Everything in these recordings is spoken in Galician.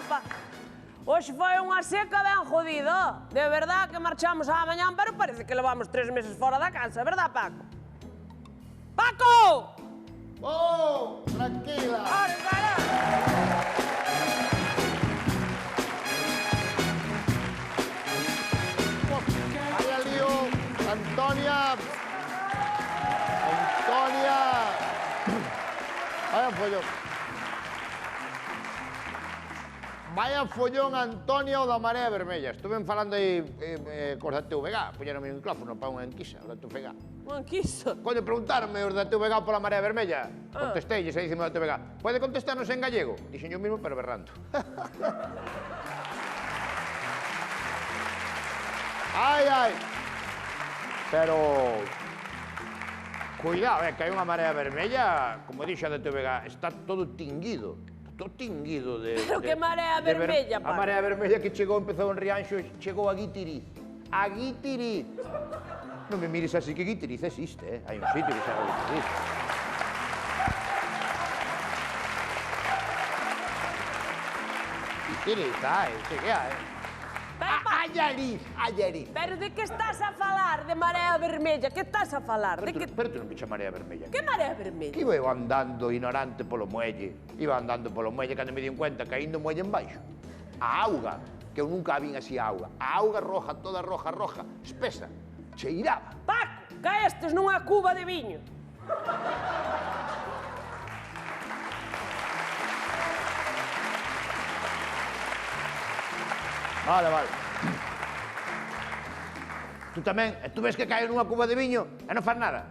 pa. Hoxe foi unha seca ben jodida. De verdad que marchamos á mañán, pero parece que levamos 3 meses fora da casa, verdad, Paco? Paco! ¡Oh! Tranquila. ¡Ahora, cara! Vaya lío, Antonia. Antonia. Vaya follón. Vaya follón, Antonia, o da Marea Vermella. Estuve falando aí cos da TVG. Puñeron o micrófono para unha enquisa, o da TVG. Un quiso. Coño, preguntaronme os da TVG pola Marea Vermella. Contesteilles e dicime da TVG. Pode contestarnos en gallego? Dixen yo mismo, pero berrando. Ai, ai. Pero... Cuidado, que hai unha Marea Vermella, como dixo a da TVG, está todo tinguido. Todo tinguido de... Pero que Marea Vermella, A Marea Vermella que chegou, empezou en Rianxo, chegou a Guitiriz. A Guitiriz. Non me mires así, que Guitiriz existe, hai un sitio que se chama Guitiriz. Guitiriz, que hai. Allariz, Allariz. Pero de que estás a falar de Marea Vermella? Que estás a falar? Pero tú non bicha Marea Vermella. Que Marea Vermella? Que iba eu andando ignorante polo muelle. Iba andando polo muelle cando me di cuenta caindo o muelle en baixo. A auga, que eu nunca a vin así a auga. A auga roja, toda roja, roja, espesa. Cheiraba. Paco, caestes nunha cuba de viño. Vale, vale. Tú tamén, tú ves que caes nunha cuba de viño e non faz nada.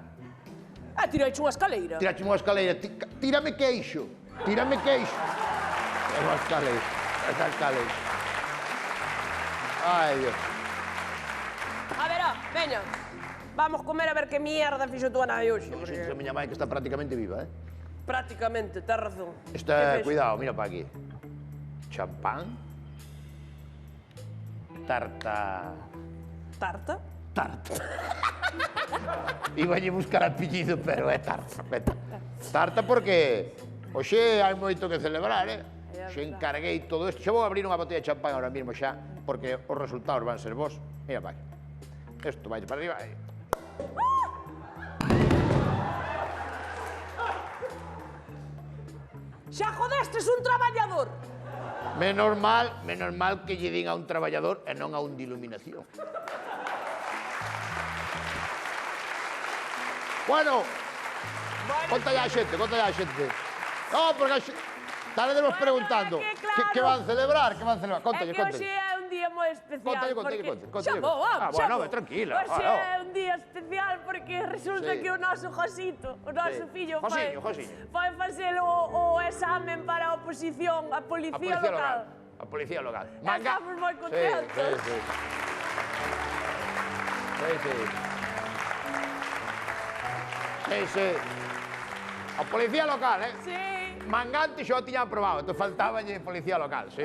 Tiraiche unha escaleira. Tirache unha escaleira. Tírame queixo. Tírame queixo. É unha escaleira. Esa escaleira. Ai, Dios. A ver, veña. Vamos comer a ver que mierda fixo túa nai hoxe. Non sei, a miña mãe que está prácticamente viva, Prácticamente, tes razón. Está, cuidado, mira para aquí. Champán. Tarta... Tarta? Tarta. Iba a buscar apellido, pero é tarta. Tarta porque hoxe hai moito que celebrar, Xe encarguei todo isto. Xa vou abrir unha botella de champán ahora mismo xa, porque os resultados van ser vos. Mira, vai. Isto vai para arriba. Xa jodestes un traballador. Menos mal que lle din a un traballador e non a un de iluminación. Bueno, conta ya a xente, conta ya a xente. No, porque a xente... Estaremos preguntando, que van celebrar, que van celebrar? Contalle, É que contalle. hoxe é un día moi especial. Contalle. Xa vou, Bueno, tranquila. Hoxe é un día especial porque resulta que o noso Josito, o noso fillo, foi facer o examen para a oposición, a policía local. A policía local. Estamos moi contentos. Sí. A policía local, Sí. Mangante xa o tiña aprobado, te faltaballe policía local, sí.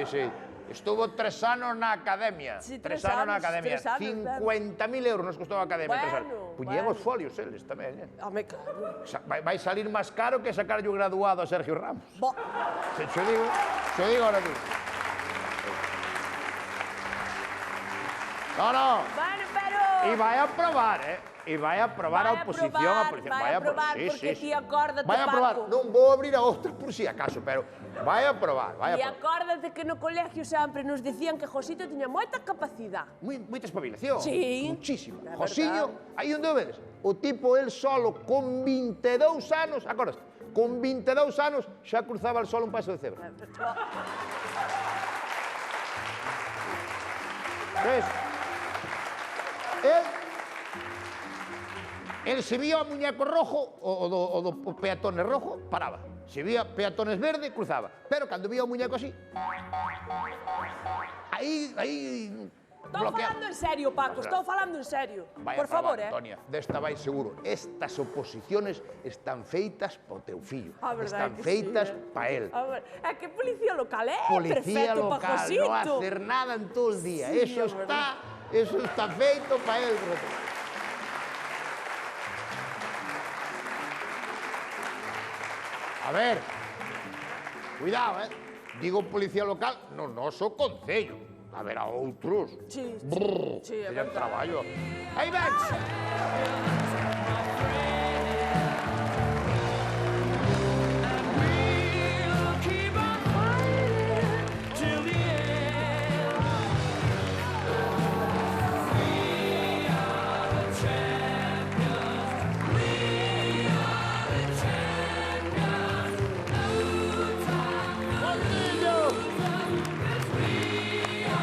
Estuvo 3 anos na academia. Sí, 3 anos na academia. 50.000 euros nos costou a academia. Bueno. Puñían os folios eles tamén, Home, claro. Vai salir máis caro que sacarlle o graduado a Sergio Ramos. Se xo digo ahora mismo. No. Bueno, pero... E vai a aprobar, E vai a aprobar a oposición. Vai a aprobar, porque ti acórdate, Vai a aprobar. Paco. Non vou abrir a outra por si acaso, pero vai a aprobar, vai a E aprobar. acórdate que no colegio sempre nos decían que Josito tiña moita capacidade. Moita espabilación. Sí. Muchísima. É Josiño, verdade. aí onde o vedes? O tipo, el solo, con 22 anos, acordas? Con 22 anos xa cruzaba el solo un paso de cebra. Ves? El se vía o muñeco rojo, o do peatones rojo, paraba. Se vía peatones verde, cruzaba. Pero cando vía o muñeco así, aí Estou falando en serio, Paco, estou falando en serio. Por favor, Antonia, desta vai seguro. Estas oposiciones están feitas po teu fillo. Están feitas pa él. A ver, é que policía local é Policía perfecto pa local, Josito. no hacer nada en todo el día. Sí, Eso está feito pa él, brote. A ver, cuidado, Digo policía local no noso concello. Haberá outros. Sí, é Sería un verdade. traballo. Aí vens!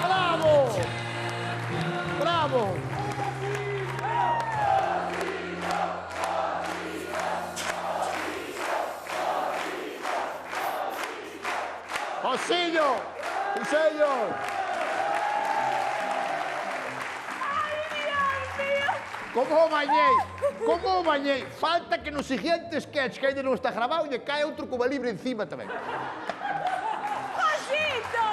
Bravo! Bravo! Osillo! Sí, señor! Como o bañei? Como o bañei? Falta que nos siguientes sketch que ainda non está grabado lle cae outro Cuba Libre encima tamén. Josito!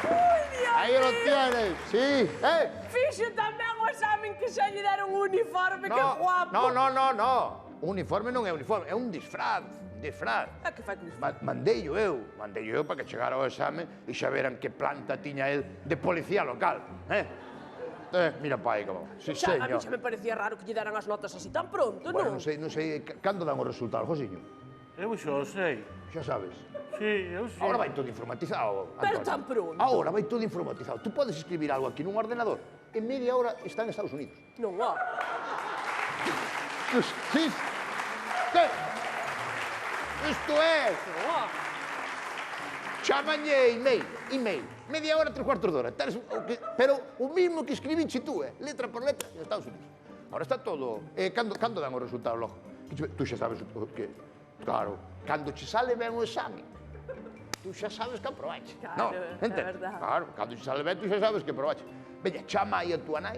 Ui, Dios Aí lo mío! tienes, sí. Fixo tamén o examen que xa lle deron un uniforme, que guapo. No. Un uniforme non é uniforme, é un disfraz. Disfraz. Que fai con isto? Mandeillo eu para que chegara ao exame e xa veran que planta tiña el de policía local. Mira pa aí como. Sí, Xa, a mí señor. xa me parecía raro que lle deran as notas así tan pronto, Bueno, non? non sei, cando dan os resultados, Josiño? Eu xa o sei. Xa sabes. Sí, eu sei. Ahora vai todo informatizado, Pero Antonio. tan pronto. Ahora vai todo informatizado. Tú podes escribir algo aquí nun ordenador, en media hora está en Estados Unidos. Non, ó. Sí. Que? Isto é. Non, ó. Chámanlle email. Media hora, 3/4 de hora. Pero o mismo que escribiche tú, letra por letra, en Estados Unidos. Ahora está todo. Cando dan os resultados logo? Tú xa sabes o que... Claro, cando che sale ben o exame, tú xa sabes que aprobache. Claro, No, é verdade. Claro, cando che sale ben, tú xa sabes que aprobache. Veña, chama aí a túa nai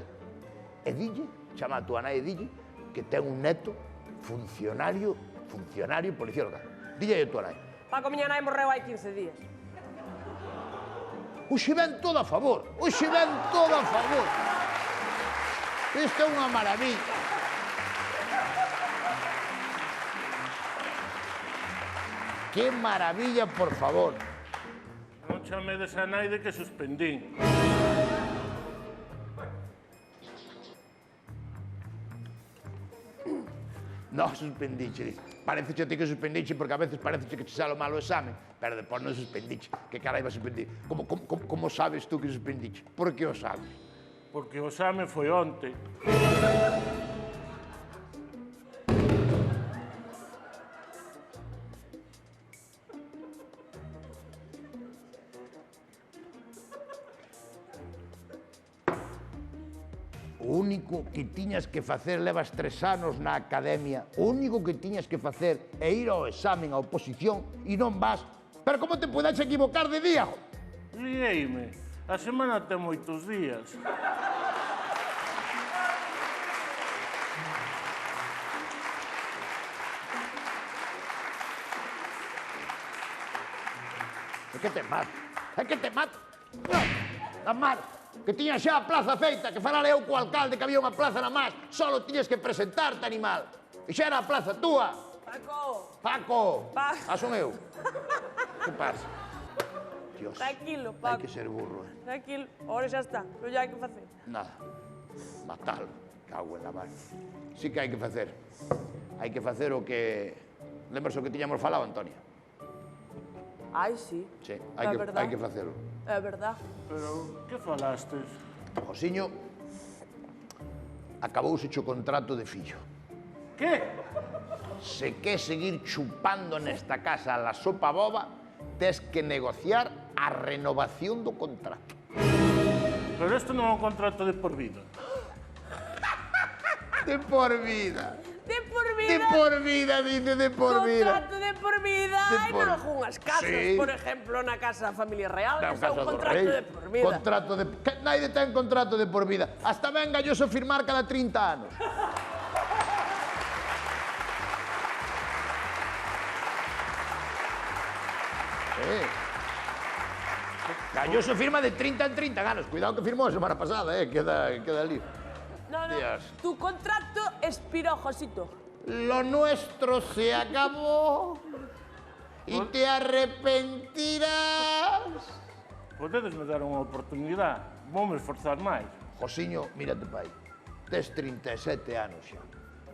e dille, que ten un neto funcionario policía local. Dille aí a túa nai. Paco, miña nai morreu hai 15 días. Oxe ven todo a favor. Isto é unha maravilla. Que maravilla, por favor. Non chamedes a nai de que suspendín. Non suspendiche, dice. Parece que ti que suspendiche porque a veces parece que te sale malo o examen, pero depois non suspendiche. Que carai va a suspendir? Como sabes tú que suspendiche? Por que o sabes? Porque o exame foi onte. O único que tiñas que facer, levas 3 anos na academia, o único que tiñas que facer é ir ao examen, á oposición, e non vas. Pero como te podes equivocar de día? Ligueime. A semana ten moitos días. É que te mato. Tan mal. Que tiña xa a plaza feita, que falara eu co alcalde que había unha plaza na máis, solo tiñas que presentarte, animal. E xa era a plaza túa. Paco! Son eu. Que pasa? Dios. Tranquilo, Hai Paco. que ser burro, Tranquilo, ahora xa está, non hai que facer. Nada. Matalo. Cago en la mano. Sí que hai que facer. Hai que facer o que... Lembras o que tiñamos falado, Antonia? Ai, sí. Sí, É verdad. hai que facelo. É verdad. Pero, que falastes? Josiño, acabouse o contrato de fillo. Que? Se quer seguir chupando nesta casa la sopa boba, tes que negociar a renovación do contrato. Pero isto non é un contrato de por vida. De por vida. De por vida. De por vida, dice, de por vida. Contrato de por vida. Hai nalgúnas casas, Sí. por exemplo, na casa da familia real, Na é casa un do contrato rei. de por vida. Contrato de... Que naide ten contrato de por vida. Hasta ven galloso firmar cada 30 anos. Galloso firma de 30 en 30 anos. Cuidado que firmou a semana pasada, queda ali. No, Dios. tu contrato expiró, Josito. Lo nuestro se acabó E te arrepentirás. Podedesme dar unha oportunidade. Voume esforzar máis. Josiño, mírate, pai. Tes 37 anos xa.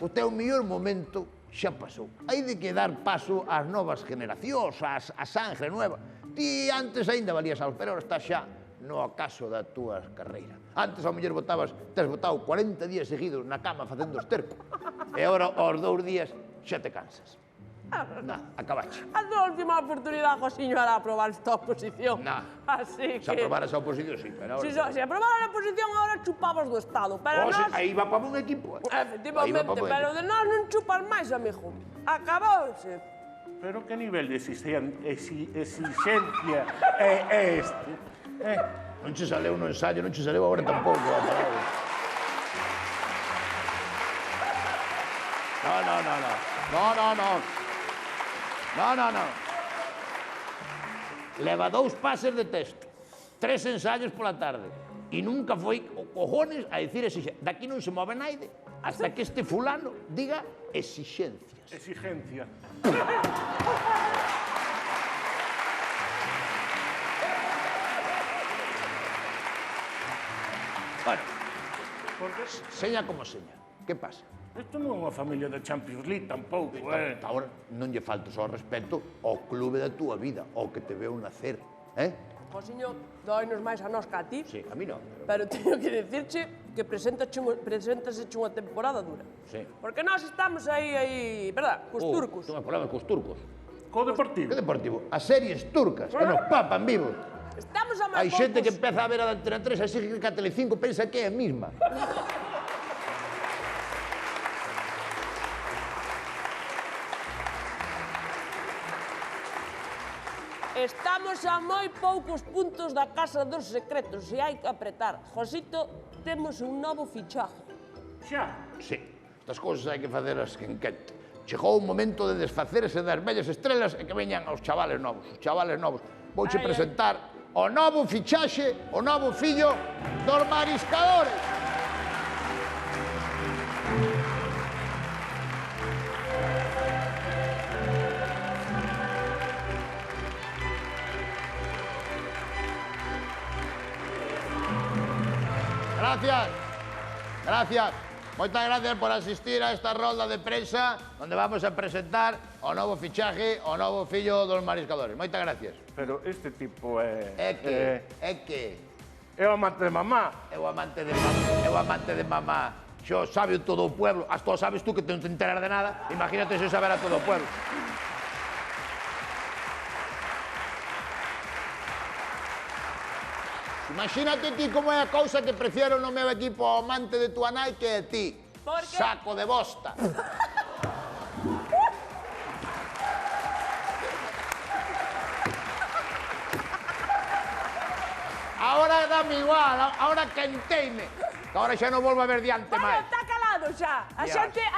O teu mellor momento xa pasou. Hai de que dar paso ás novas generacións, a sangre nueva. Ti antes aínda valías algo, pero ahora estás xa no acaso da túa carreira. Antes, ao mellor, tes botado 40 días seguidos na cama facendo esterco. E agora, aos 2 días, xa te cansas. Nada, acabache. A tua última oportunidade, Josiño, era aprobar esta oposición. Así que... Se aprobaras a oposición, sí, pero ahora... Se aprobaras a oposición, ahora chupabas do Estado. Pero nós... Aí va para un equipo. Efectivamente, pero de nós non chupas máis, amigo. Acabouse. Pero que nivel de exigencia é este? Non che saleu no ensayo, non che saleu agora tampouco a palabra. No. Leva 2 pases de texto, 3 ensayos pola tarde e nunca foi o cojones a dicir exigencia. Daqui non se move naide hasta que este fulano diga exixencias. Exigencia. Bueno, seña como seña. Que pasa? Isto non é unha familia de Champions League tampouco, Ahora non lle faltes ao respeto ao clube da túa vida, ao que te veu nacer, Josiño, doinos máis a nós que a ti. Sí, a mí non. Pero teño que dicirche que preséntase unha temporada dura. Sí. Porque nós estamos aí, verdad, cos turcos. Toma problemas cos turcos. Co Deportivo. Que Deportivo? As series turcas, que nos papan vivos. Estamos a máis Hai xente que empeza a ver a Antena 3 así que a Telecinco pensa que é a misma. Estamos a moi poucos puntos da Casa dos Secretos e hai que apretar. Josito, temos un novo fichaje. Xa. Sí, estas cousas hai que facelas que enquente. Chegou o momento de desfacerse das vellas estrelas e que veñan os chavales novos. Os chavales novos. Vouche presentar o novo fichaxe, o novo fillo dos mariscadores. Gracias. Moitas gracias por asistir a esta rolda de prensa onde vamos a presentar o novo fichaje, o novo fillo dos mariscadores. Moitas gracias. Pero este tipo é... É que? É o amante de mamá. É o amante de mamá. Xo sabe todo o pueblo. Hasta sabes tú que non te enteras de nada. Imagínate se saber a todo o pueblo. Imagínate ti como é a cousa que prefiero no meu equipo ao amante de tua nai que a ti. Por que? Saco de bosta. Ahora dame igual, ahora quenteime. Que ahora xa non volvo a ver diante máis. Está calado xa. A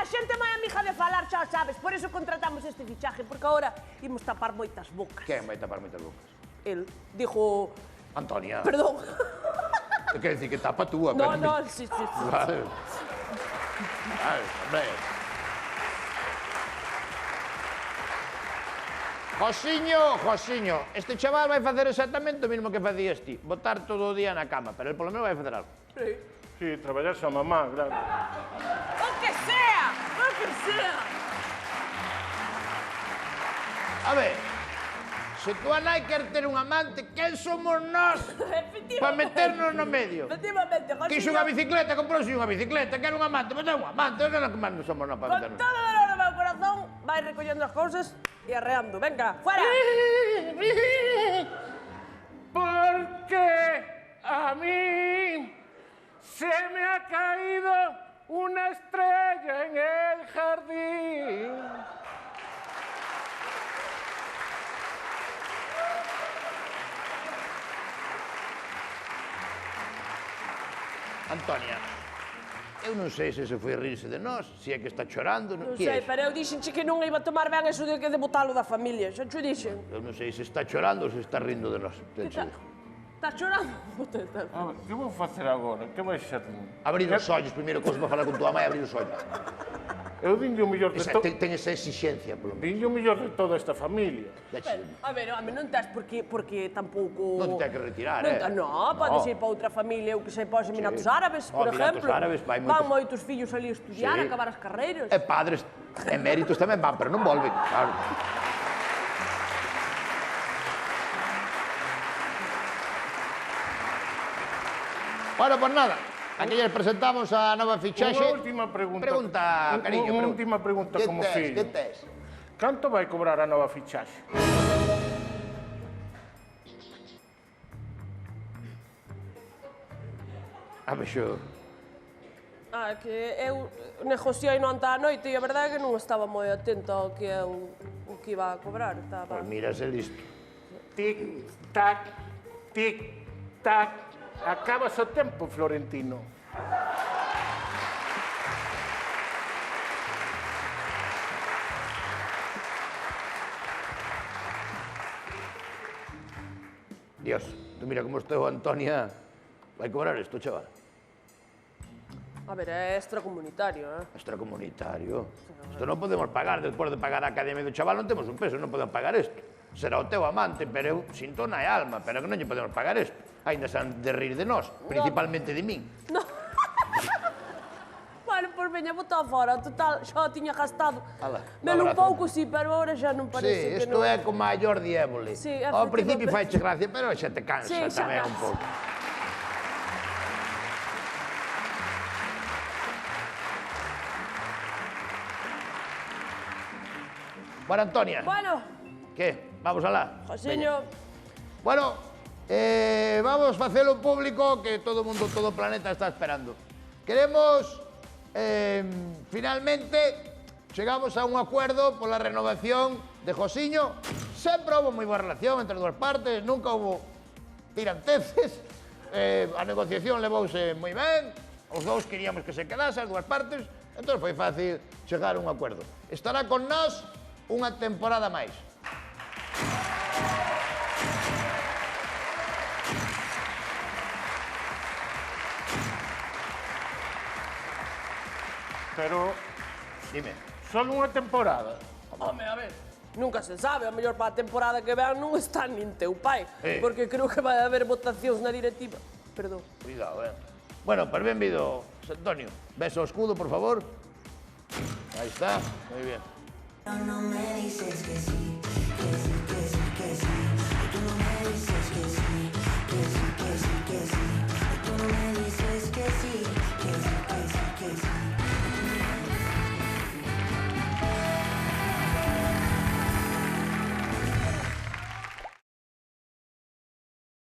xente moi amiga de falar, xa sabes. Por eso contratamos este fichaje, porque agora imos tapar moitas bocas. Quen vai tapar moitas bocas? El dijo... Antonia. Perdón. Quer decir que tapa tú a No, sí. Vale, hombre. Josiño, este chaval vai facer exactamente o mismo que facías ti. Botar todo o día na cama, pero el polo menos vai facer algo. Sí, traballarse a mamá, claro. O que sea. A ver, se tua nai quer ter un amante, quen somos nós para meternos no medio? Efectivamente, Josiño. Quixo unha bicicleta, comprouse unha bicicleta, quer un amante, pois é un amante, non somos nós para Con meternos. todo o dolor do meu corazón, vai recollendo as cousas e arreando. Venga, fuera. Porque a mí se me ha caído una estrella en el jardín. Antonia, eu non sei se foi rirse de nós, se é que está chorando, Non sei, pero eu dixenche que non iba a tomar ben eso de que de botalo da familia. Xa te dixen. Eu non sei se está chorando ou se está rindo de nós. Estás chorando? A ver, que vou facer agora? Que vai ser? Abrir os ollos, primeiro, que vos vou falar con tua mãe, abrir os ollos. Eu dinlle o mellor de Ten esa exixencia, polo menos. dinlle o mellor de toda esta familia. A ver, non tens porque tampouco... Non te hai que retirar, Non, podes ir para outra familia, eu que sei, podes ir Emiratos Árabes, por Emiratos exemplo. Árabes, Van moitos fillos ali a estudiar, a acabar as carreiras. E padres eméritos tamén van, pero non volven, claro. Bueno, pues nada, aquí les presentamos a nova fichaxe. Unha última pregunta. Pregunta, cariño. Unha última pregunta como fillo. Que tes? Canto vai cobrar a nova fichaxe? A ver, xo... É que eu negociei no anta a noite e a verdade é que non estaba moi atenta ao que o que iba a cobrar. Pues mira, sé listo. Tic, tac, tic, tac. Acabas o tempo, Florentino. Dios, tú mira como estou, Antonia. Vai cobrar isto, chaval. A ver, é extracomunitario, Extracomunitario. Isto non podemos pagar, despois de pagar a academia do chaval non temos un peso, non podemos pagar isto. Será o teu amante, pero eu sinto na alma, pero que non lle podemos pagar isto. Ainda se han de rir de nós, principalmente de min. No. Bueno, pois veña, botado fora. Total, xa o tiña gastado. Melo un pouco, sí, pero agora xa non parece que non. Isto é como a Jordi Évole. Sí, ao principio faiche gracia, pero xa te cansa Sí, xa tamén un cansa. pouco. Bueno, Antonia, Bueno, que? Vamos alá? Josiño, Bueno, vamos facelo público que todo o mundo, todo o planeta está esperando. Queremos, finalmente, chegamos a un acuerdo pola renovación de Josiño. Sempre houve moi boa relación entre as dúas partes, nunca houve tiranteces. A negociación levouse moi ben, os dous queríamos que se quedase, as dúas partes, entón foi fácil chegar a un acuerdo. Estará con nós unha temporada máis. Pero Dime. só unha temporada. home, a ver, nunca se sabe, a mellor para a temporada que ven non está nin teu pai, porque creo que vai haber votacións na directiva. Perdón. Cuidado, Bueno, pues benvido, Antonio. Beso ao escudo, por favor. Ahí está, muy bien. No me dices que sí.